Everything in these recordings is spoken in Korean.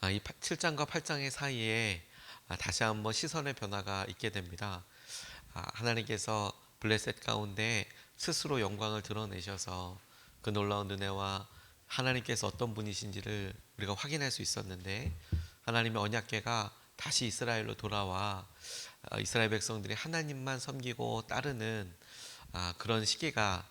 이 7장과 8장의 사이에 다시 한번 시선의 변화가 있게 됩니다. 하나님께서 블레셋 가운데 스스로 영광을 드러내셔서 그 놀라운 은혜와 하나님께서 어떤 분이신지를 우리가 확인할 수 있었는데, 하나님의 언약궤가 다시 이스라엘로 돌아와 이스라엘 백성들이 하나님만 섬기고 따르는 그런 시기가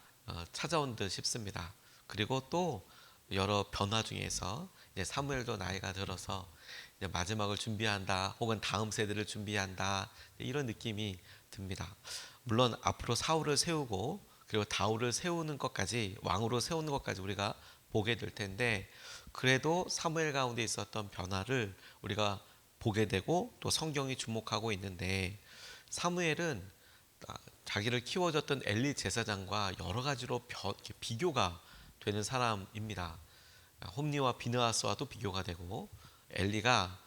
찾아온 듯 싶습니다. 그리고 또 여러 변화 중에서 이제 사무엘도 나이가 들어서 이제 마지막을 준비한다, 혹은 다음 세대를 준비한다, 이런 느낌이 듭니다. 물론 앞으로 사울을 세우고 그리고 다윗을 세우는 것까지, 왕으로 세우는 것까지 우리가 보게 될 텐데, 그래도 사무엘 가운데 있었던 변화를 우리가 보게 되고 또 성경이 주목하고 있는데, 사무엘은 자기를 키워줬던 엘리 제사장과 여러 가지로 비교가 되는 사람입니다. 홈리와 비느하스와도 비교가 되고, 엘리가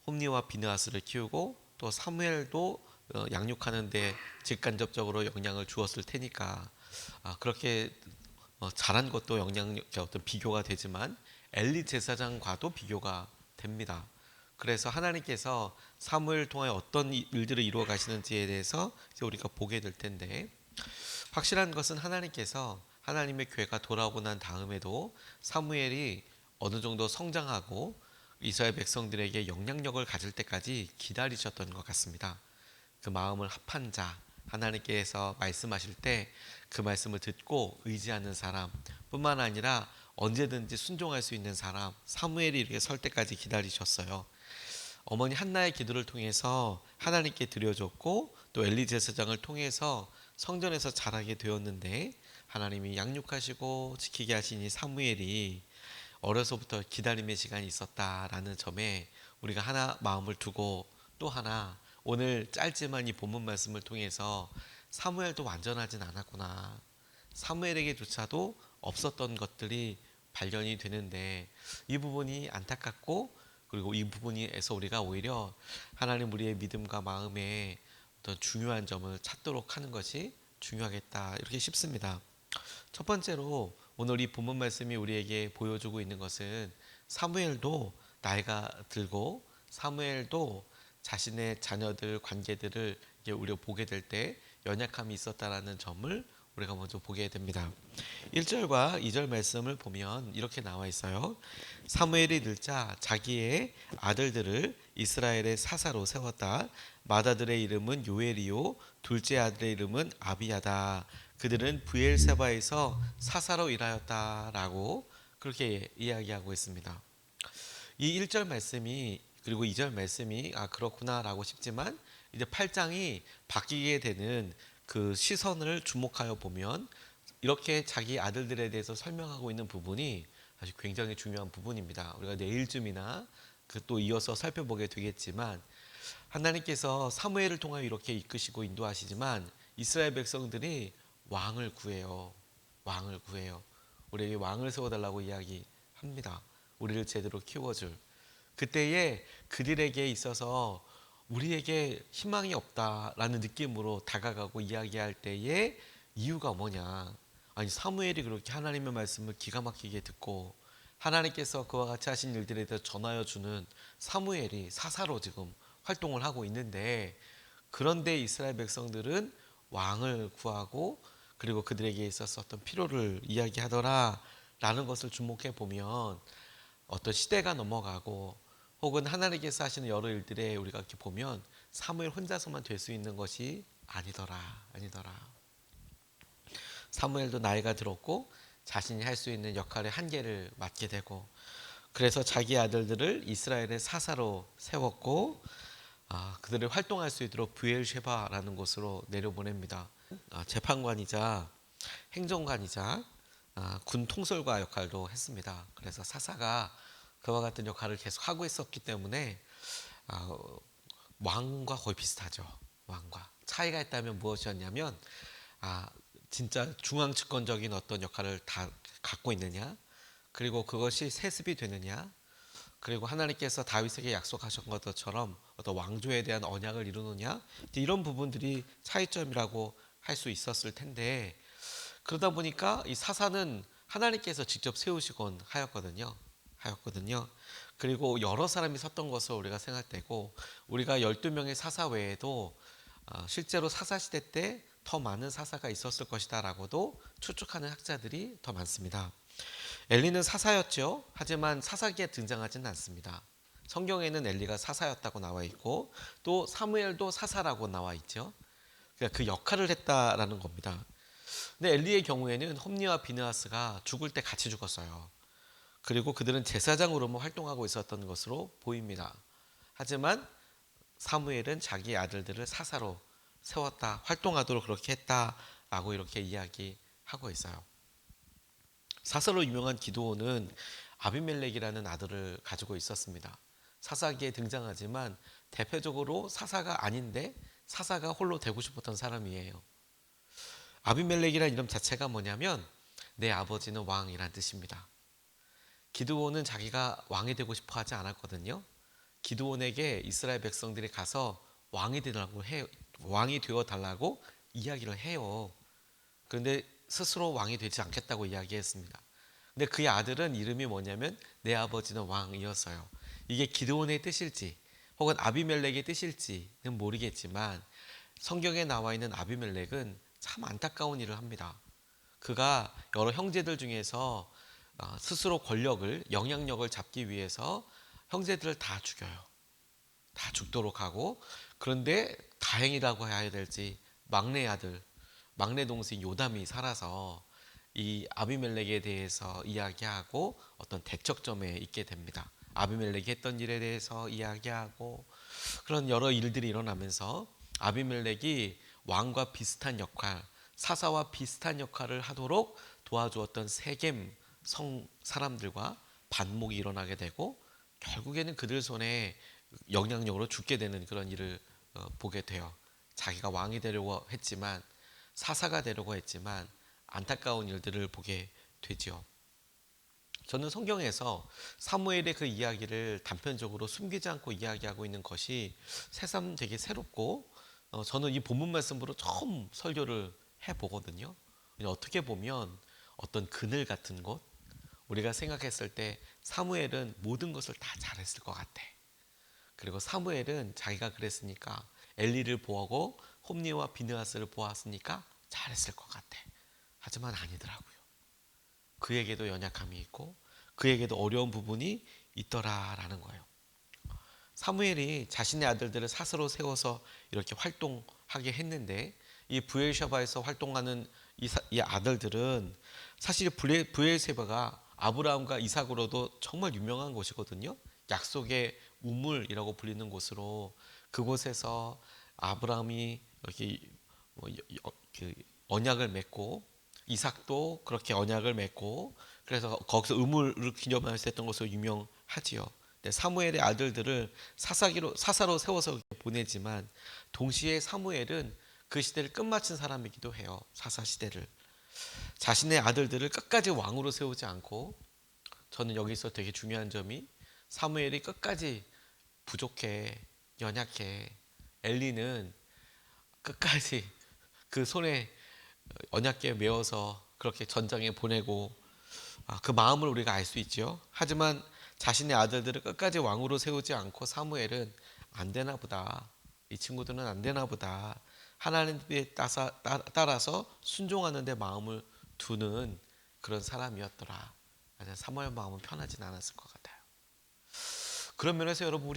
홈리와 비느하스를 키우고 또 사무엘도 양육하는데 직간접적으로 영향을 주었을 테니까 그렇게 잘한 것도 영향력 어떤 비교가 되지만 엘리 제사장과도 비교가 됩니다. 그래서 하나님께서 사무엘 통해 어떤 일들을 이루어 가시는지에 대해서 이제 우리가 보게 될 텐데, 확실한 것은 하나님께서 하나님의 교회가 돌아오고 난 다음에도 사무엘이 어느 정도 성장하고 이스라엘 백성들에게 영향력을 가질 때까지 기다리셨던 것 같습니다. 그 마음을 합한 자, 하나님께서 말씀하실 때 그 말씀을 듣고 의지하는 사람 뿐만 아니라 언제든지 순종할 수 있는 사람, 사무엘이 이렇게 설 때까지 기다리셨어요. 어머니 한나의 기도를 통해서 하나님께 드려졌고 또 엘리 제사장을 통해서 성전에서 자라게 되었는데, 하나님이 양육하시고 지키게 하신 이 사무엘이 어려서부터 기다림의 시간이 있었다라는 점에 우리가 하나 마음을 두고, 또 하나 오늘 짧지만 이 본문 말씀을 통해서 사무엘도 완전하진 않았구나, 사무엘에게조차도 없었던 것들이 발견이 되는데, 이 부분이 안타깝고, 그리고 이 부분에서 우리가 오히려 하나님 우리의 믿음과 마음에 어떤 중요한 점을 찾도록 하는 것이 중요하겠다, 이렇게 싶습니다. 첫 번째로 오늘 이 본문 말씀이 우리에게 보여주고 있는 것은, 사무엘도 나이가 들고 사무엘도 자신의 자녀들 관계들을 우리가 보게 될 때 연약함이 있었다라는 점을 우리가 먼저 보게 됩니다. 1절과 2절 말씀을 보면 이렇게 나와 있어요. 사무엘이 늙자 자기의 아들들을 이스라엘의 사사로 세웠다. 맏아들의 이름은 요엘이요 둘째 아들의 이름은 아비야다. 그들은 브엘세바에서 사사로 일하였다라고 그렇게 이야기하고 있습니다. 이 1절 말씀이, 그리고 2절 말씀이 그렇구나라고 싶지만, 이제 8장이 바뀌게 되는 그 시선을 주목하여 보면 이렇게 자기 아들들에 대해서 설명하고 있는 부분이 아주 굉장히 중요한 부분입니다. 우리가 내일쯤이나 그 또 이어서 살펴보게 되겠지만, 하나님께서 사무엘을 통하여 이렇게 이끄시고 인도하시지만 이스라엘 백성들이 왕을 구해요. 왕을 구해요. 우리에게 왕을 세워달라고 이야기합니다. 우리를 제대로 키워줄. 그때에 그들에게 있어서 우리에게 희망이 없다라는 느낌으로 다가가고 이야기할 때에 이유가 뭐냐? 아니, 사무엘이 그렇게 하나님의 말씀을 기가 막히게 듣고 하나님께서 그와 같이 하신 일들에 대해서 전하여 주는 사무엘이 사사로 지금 활동을 하고 있는데, 그런데 이스라엘 백성들은 왕을 구하고 그리고 그들에게 있어서 어떤 필요를 이야기하더라 라는 것을 주목해 보면, 어떤 시대가 넘어가고 혹은 하나님께서 하시는 여러 일들에 우리가 이렇게 보면 사무엘 혼자서만 될 수 있는 것이 아니더라. 사무엘도 나이가 들었고 자신이 할 수 있는 역할의 한계를 맞게 되고, 그래서 자기 아들들을 이스라엘의 사사로 세웠고 그들을 활동할 수 있도록 브엘셰바라는 곳으로 내려보냅니다. 재판관이자 행정관이자 군 통솔과 역할도 했습니다. 그래서 사사가 그와 같은 역할을 계속 하고 있었기 때문에 왕과 거의 비슷하죠. 왕과 차이가 있다면 무엇이었냐면, 아, 진짜 중앙 집권적인 어떤 역할을 다 갖고 있느냐, 그리고 그것이 세습이 되느냐, 그리고 하나님께서 다윗에게 약속하신 것처럼 어떤 왕조에 대한 언약을 이루느냐, 이런 부분들이 차이점이라고 할 수 있었을 텐데, 그러다 보니까 이 사사는 하나님께서 직접 세우시곤 하였거든요. 그리고 여러 사람이 섰던 것으로 우리가 생각되고, 우리가 12명의 사사 외에도 실제로 사사 시대 때 더 많은 사사가 있었을 것이다 라고도 추측하는 학자들이 더 많습니다. 엘리는 사사였죠. 하지만 사사기에 등장하지는 않습니다. 성경에는 엘리가 사사였다고 나와 있고, 또 사무엘도 사사라고 나와 있죠. 그러니까 그 역할을 했다라는 겁니다. 근데 엘리의 경우에는 홈리와 비느하스가 죽을 때 같이 죽었어요. 그리고 그들은 제사장으로만 활동하고 있었던 것으로 보입니다. 하지만 사무엘은 자기 아들들을 사사로 세웠다, 활동하도록 그렇게 했다라고 이렇게 이야기하고 있어요. 사사로 유명한 기드온은 아비멜렉이라는 아들을 가지고 있었습니다. 사사기에 등장하지만 대표적으로 사사가 아닌데 사사가 홀로 되고 싶었던 사람이에요. 아비멜렉이라는 이름 자체가 뭐냐면 내 아버지는 왕이란 뜻입니다. 기드온은 자기가 왕이 되고 싶어 하지 않았거든요. 기드온에게 이스라엘 백성들이 가서 왕이 되어 달라고 이야기를 해요. 그런데 스스로 왕이 되지 않겠다고 이야기했습니다. 근데 그의 아들은 이름이 뭐냐면 내 아버지는 왕이었어요. 이게 기드온의 뜻일지 혹은 아비멜렉의 뜻일지는 모르겠지만, 성경에 나와 있는 아비멜렉은 참 안타까운 일을 합니다. 그가 여러 형제들 중에서 스스로 권력을, 영향력을 잡기 위해서 형제들을 다 죽여요. 다 죽도록 하고, 그런데 다행이라고 해야 될지 막내 아들, 막내 동생 요담이 살아서 이 아비멜렉에 대해서 이야기하고 어떤 대척점에 있게 됩니다. 아비멜렉이 했던 일에 대해서 이야기하고, 그런 여러 일들이 일어나면서 아비멜렉이 왕과 비슷한 역할, 사사와 비슷한 역할을 하도록 도와주었던 세겜 성 사람들과 반목이 일어나게 되고, 결국에는 그들 손에 영향력으로 죽게 되는 그런 일을 보게 돼요. 자기가 왕이 되려고 했지만, 사사가 되려고 했지만 안타까운 일들을 보게 되지요. 저는 성경에서 사무엘의 그 이야기를 단편적으로 숨기지 않고 이야기하고 있는 것이 새삼 되게 새롭고, 저는 이 본문 말씀으로 처음 설교를 해보거든요. 어떻게 보면 어떤 그늘 같은 곳, 우리가 생각했을 때 사무엘은 모든 것을 다 잘했을 것 같아. 그리고 사무엘은 자기가 그랬으니까, 엘리를 보고 홈리와 비느하스를 보았으니까 잘했을 것 같아. 하지만 아니더라고요. 그에게도 연약함이 있고 그에게도 어려운 부분이 있더라라는 거예요. 사무엘이 자신의 아들들을 사사로 세워서 이렇게 활동하게 했는데, 이 브엘샤바에서 활동하는 이 아들들은 사실 브엘세바가 아브라함과 이삭으로도 정말 유명한 곳이거든요. 약속의 우물이라고 불리는 곳으로, 그곳에서 아브라함이 여기 그 언약을 맺고, 이삭도 그렇게 언약을 맺고, 그래서 거기서 우물을 기념했던 것으로 유명하지요. 사무엘의 아들들을 사사로 세워서 보내지만, 동시에 사무엘은 그 시대를 끝마친 사람이기도 해요. 사사 시대를. 자신의 아들들을 끝까지 왕으로 세우지 않고, 저는 여기서 되게 중요한 점이, 사무엘이 끝까지 부족해, 연약해. 엘리는 끝까지 그 손에 언약궤 메어서 그렇게 전장에 보내고, 그 마음을 우리가 알 수 있죠. 하지만 자신의 아들들을 끝까지 왕으로 세우지 않고, 사무엘은 안 되나 보다, 이 친구들은 안 되나 보다, 하나님에 따라서 순종하는 데 마음을 두는 그런 사람이었더라. 사무엘 마음은 편하진 않았을 것 같아요. 그런 면에서 여러분,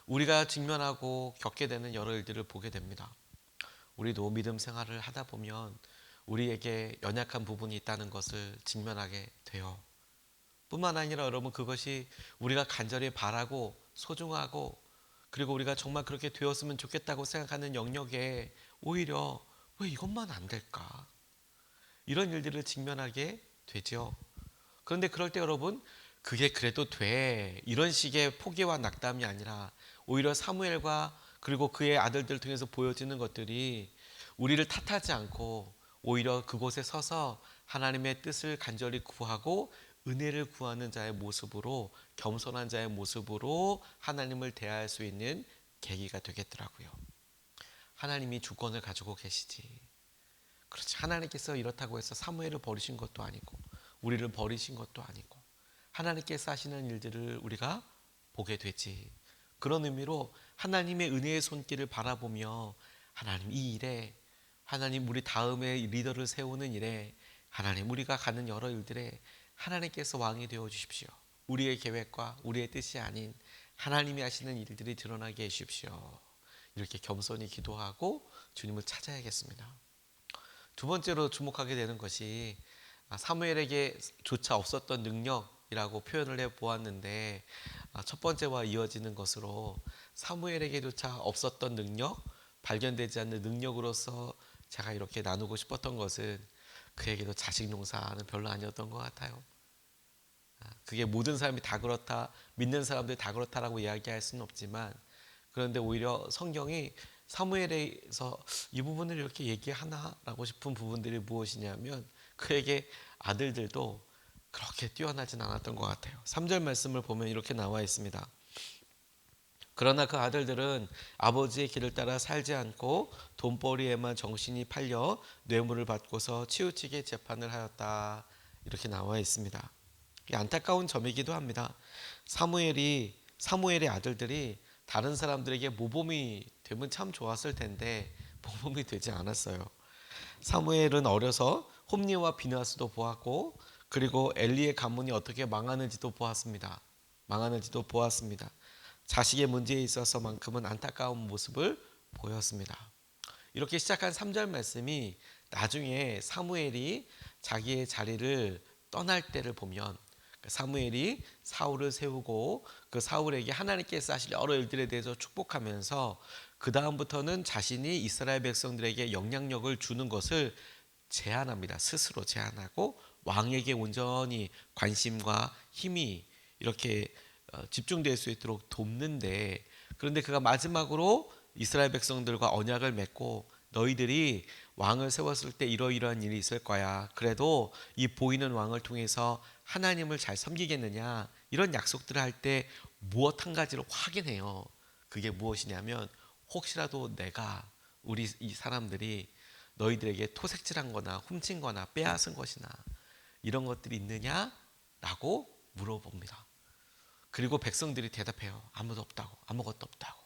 우리가 직면하고 겪게 되는 여러 일들을 보게 됩니다. 우리도 믿음 생활을 하다 보면 우리에게 연약한 부분이 있다는 것을 직면하게 돼요. 뿐만 아니라 여러분, 그것이 우리가 간절히 바라고 소중하고, 그리고 우리가 정말 그렇게 되었으면 좋겠다고 생각하는 영역에 오히려 왜 이것만 안 될까? 이런 일들을 직면하게 되죠. 그런데 그럴 때 여러분, 그게 그래도 돼, 이런 식의 포기와 낙담이 아니라, 오히려 사무엘과 그리고 그의 아들들 통해서 보여지는 것들이 우리를 탓하지 않고, 오히려 그곳에 서서 하나님의 뜻을 간절히 구하고 은혜를 구하는 자의 모습으로, 겸손한 자의 모습으로 하나님을 대할 수 있는 계기가 되겠더라고요. 하나님이 주권을 가지고 계시지. 그렇지, 하나님께서 이렇다고 해서 사무엘을 버리신 것도 아니고 우리를 버리신 것도 아니고, 하나님께서 하시는 일들을 우리가 보게 되지. 그런 의미로 하나님의 은혜의 손길을 바라보며 하나님 이 일에, 하나님 우리 다음에 리더를 세우는 일에, 하나님 우리가 가는 여러 일들에 하나님께서 왕이 되어 주십시오. 우리의 계획과 우리의 뜻이 아닌 하나님이 하시는 일들이 드러나게 해 주십시오. 이렇게 겸손히 기도하고 주님을 찾아야겠습니다. 두 번째로 주목하게 되는 것이 사무엘에게조차 없었던 능력이라고 표현을 해 보았는데, 첫 번째와 이어지는 것으로 사무엘에게조차 없었던 능력, 발견되지 않는 능력으로서 제가 이렇게 나누고 싶었던 것은 그에게도 자식 농사는 별로 아니었던 것 같아요. 그게 모든 사람이 다 그렇다, 믿는 사람들이 다 그렇다라고 이야기할 수는 없지만, 그런데 오히려 성경이 사무엘에서 이 부분을 이렇게 얘기하나라고 싶은 부분들이 무엇이냐면, 그에게 아들들도 그렇게 뛰어나진 않았던 것 같아요. 3절 말씀을 보면 이렇게 나와 있습니다. 그러나 그 아들들은 아버지의 길을 따라 살지 않고 돈벌이에만 정신이 팔려 뇌물을 받고서 치우치게 재판을 하였다. 이렇게 나와 있습니다. 안타까운 점이기도 합니다. 사무엘의 아들들이 다른 사람들에게 모범이 되면 참 좋았을 텐데 모범이 되지 않았어요. 사무엘은 어려서 홈리와 비나스도 보았고, 그리고 엘리의 가문이 어떻게 망하는지도 보았습니다. 자식의 문제에 있어서만큼은 안타까운 모습을 보였습니다. 이렇게 시작한 3절 말씀이 나중에 사무엘이 자기의 자리를 떠날 때를 보면, 사무엘이 사울을 세우고 그 사울에게 하나님께서 하실 여러 일들에 대해서 축복하면서 그 다음부터는 자신이 이스라엘 백성들에게 영향력을 주는 것을 제한합니다. 스스로 제한하고 왕에게 온전히 관심과 힘이 이렇게 집중될 수 있도록 돕는데, 그런데 그가 마지막으로 이스라엘 백성들과 언약을 맺고 너희들이 왕을 세웠을 때 이러이러한 일이 있을 거야. 그래도 이 보이는 왕을 통해서 하나님을 잘 섬기겠느냐, 이런 약속들을 할 때 무엇 한 가지를 확인해요. 그게 무엇이냐면, 혹시라도 내가 우리 이 사람들이 너희들에게 토색질한 거나 훔친 거나 빼앗은 것이나 이런 것들이 있느냐라고 물어봅니다. 그리고 백성들이 대답해요. 아무것도 없다고.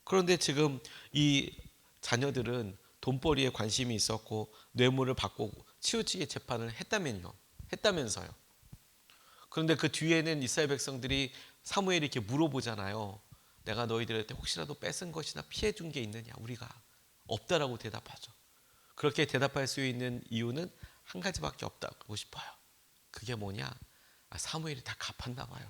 그런데 지금 이 자녀들은 돈벌이에 관심이 있었고 뇌물을 받고 치우치게 재판을 했다면서요. 그런데 그 뒤에는 이스라엘 백성들이 사무엘이 이렇게 물어보잖아요. 내가 너희들한테 혹시라도 뺏은 것이나 피해 준 게 있느냐? 우리가 없다라고 대답하죠. 그렇게 대답할 수 있는 이유는 한 가지밖에 없다고 싶어요. 그게 뭐냐? 사무엘이 다 갚았나 봐요.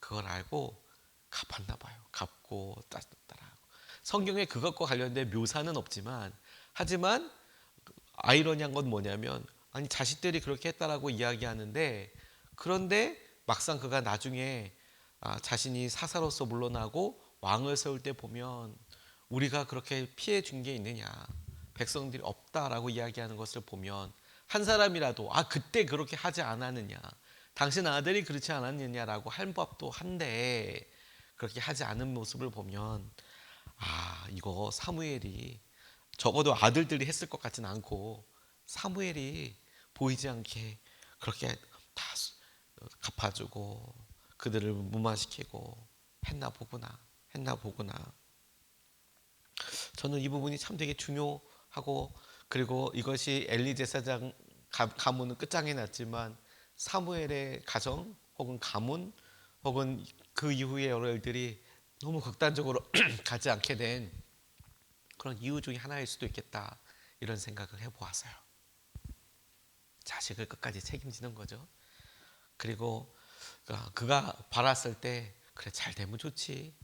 그걸 알고 갚았나 봐요. 갚고 따라하고. 성경에 그것과 관련된 묘사는 없지만, 하지만 아이러니한 건 뭐냐면, 아니 자식들이 그렇게 했다라고 이야기하는데, 그런데 막상 그가 나중에 자신이 사사로서 물러나고 왕을 세울 때 보면 우리가 그렇게 피해 준 게 있느냐, 백성들이 없다라고 이야기하는 것을 보면 한 사람이라도 그때 그렇게 하지 않았느냐, 당신 아들이 그렇지 않았느냐라고 할 법도 한데, 그렇게 하지 않은 모습을 보면 이거 사무엘이, 적어도 아들들이 했을 것 같지는 않고 사무엘이 보이지 않게 그렇게 다 갚아주고 그들을 무마시키고 했나 보구나. 저는 이 부분이 참 되게 중요하고, 그리고 이것이 엘리 제사장 가문은 끝장이 났지만 사무엘의 가정 혹은 가문 혹은 그 이후의 여러 일들이 너무 극단적으로 가지 않게 된 그런 이유 중에 하나일 수도 있겠다, 이런 생각을 해보았어요. 자식을 끝까지 책임지는 거죠. 그리고 그가 바랐을 때 그래 잘 되면 좋지,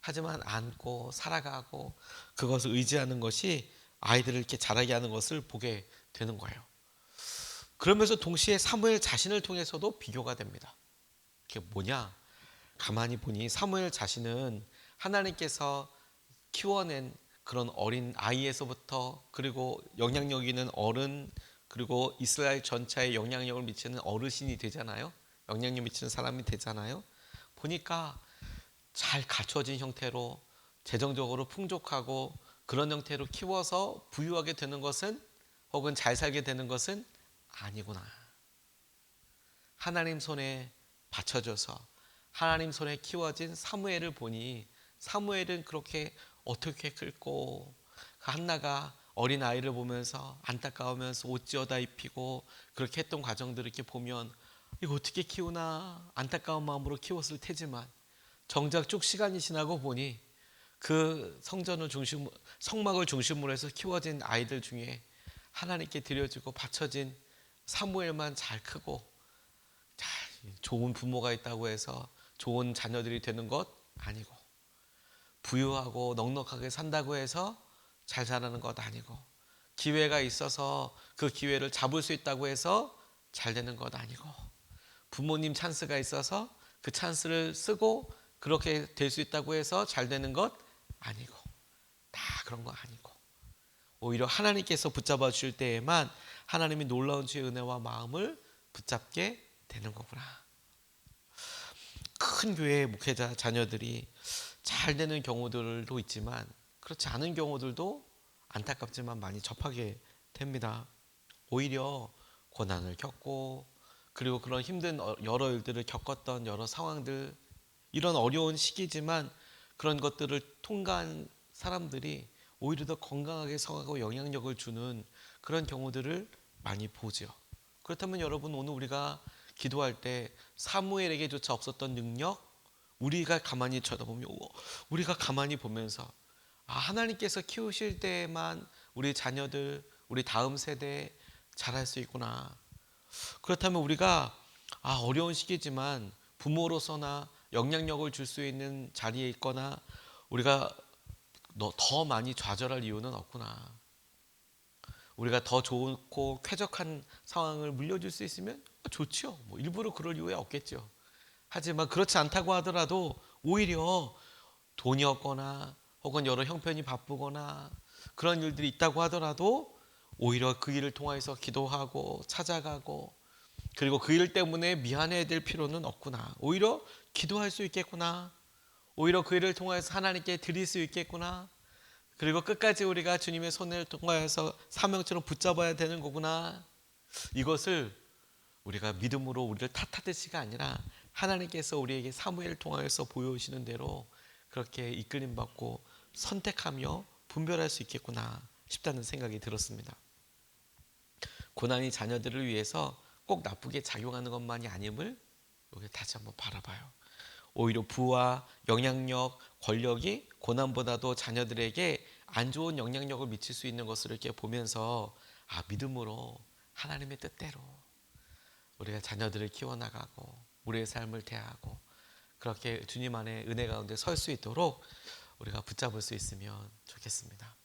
하지만 안고 살아가고 그것을 의지하는 것이 아이들을 이렇게 자라게 하는 것을 보게 되는 거예요. 그러면서 동시에 사무엘 자신을 통해서도 비교가 됩니다. 그게 뭐냐? 가만히 보니 사무엘 자신은 하나님께서 키워낸 그런 어린 아이에서부터, 그리고 영향력 있는 어른, 그리고 이스라엘 전체에 영향력을 미치는 어르신이 되잖아요. 영향력 미치는 사람이 되잖아요. 보니까 잘 갖춰진 형태로 재정적으로 풍족하고 그런 형태로 키워서 부유하게 되는 것은, 혹은 잘 살게 되는 것은 아니구나. 하나님 손에 받쳐줘서 하나님 손에 키워진 사무엘을 보니 사무엘은 그렇게 어떻게 클고 그 한나가 어린 아이를 보면서 안타까우면서 옷 지어다 입히고 그렇게 했던 과정들을 이렇게 보면 이거 어떻게 키우나 안타까운 마음으로 키웠을 테지만 정작 쭉 시간이 지나고 보니 그 성막을 중심으로 해서 키워진 아이들 중에 하나님께 드려지고 바쳐진 사무엘만 잘 크고 잘 좋은 부모가 있다고 해서 좋은 자녀들이 되는 것 아니고 부유하고 넉넉하게 산다고 해서 잘 자라는 것 아니고 기회가 있어서 그 기회를 잡을 수 있다고 해서 잘 되는 것 아니고 부모님 찬스가 있어서 그 찬스를 쓰고 그렇게 될 수 있다고 해서 잘 되는 것 아니고 다 그런 거 아니고 오히려 하나님께서 붙잡아 주실 때에만 하나님이 놀라운 주의 은혜와 마음을 붙잡게 되는 거구나. 큰 교회의 목회자 자녀들이 잘 되는 경우들도 있지만 그렇지 않은 경우들도 안타깝지만 많이 접하게 됩니다. 오히려 고난을 겪고 그리고 그런 힘든 여러 일들을 겪었던 여러 상황들 이런 어려운 시기지만 그런 것들을 통과한 사람들이 오히려 더 건강하게 성하고 영향력을 주는 그런 경우들을 많이 보죠. 그렇다면 여러분 오늘 우리가 기도할 때 사무엘에게조차 없었던 능력 우리가 가만히 쳐다보면 우리가 가만히 보면서 하나님께서 키우실 때에만 우리 자녀들 우리 다음 세대 잘할 수 있구나. 그렇다면 우리가 어려운 시기지만 부모로서나 영향력을 줄 수 있는 자리에 있거나 우리가 더 많이 좌절할 이유는 없구나. 우리가 더 좋고 쾌적한 상황을 물려줄 수 있으면 좋죠. 뭐 일부러 그럴 이유야 없겠죠. 하지만 그렇지 않다고 하더라도 오히려 돈이 없거나 혹은 여러 형편이 바쁘거나 그런 일들이 있다고 하더라도 오히려 그 일을 통해서 기도하고 찾아가고 그리고 그 일 때문에 미안해야 될 필요는 없구나. 오히려 기도할 수 있겠구나. 오히려 그 일을 통해서 하나님께 드릴 수 있겠구나. 그리고 끝까지 우리가 주님의 손을 통하여서 사명처럼 붙잡아야 되는 거구나. 이것을 우리가 믿음으로 우리를 탓하듯이가 아니라 하나님께서 우리에게 사무엘을 통하여서 보여주시는 대로 그렇게 이끌림 받고 선택하며 분별할 수 있겠구나 싶다는 생각이 들었습니다. 고난이 자녀들을 위해서 꼭 나쁘게 작용하는 것만이 아님을 여기 다시 한번 바라봐요. 오히려 부와 영향력, 권력이 고난보다도 자녀들에게 안 좋은 영향력을 미칠 수 있는 것을 이렇게 보면서 믿음으로 하나님의 뜻대로 우리가 자녀들을 키워나가고 우리의 삶을 대하고 그렇게 주님 안에 은혜 가운데 설 수 있도록 우리가 붙잡을 수 있으면 좋겠습니다.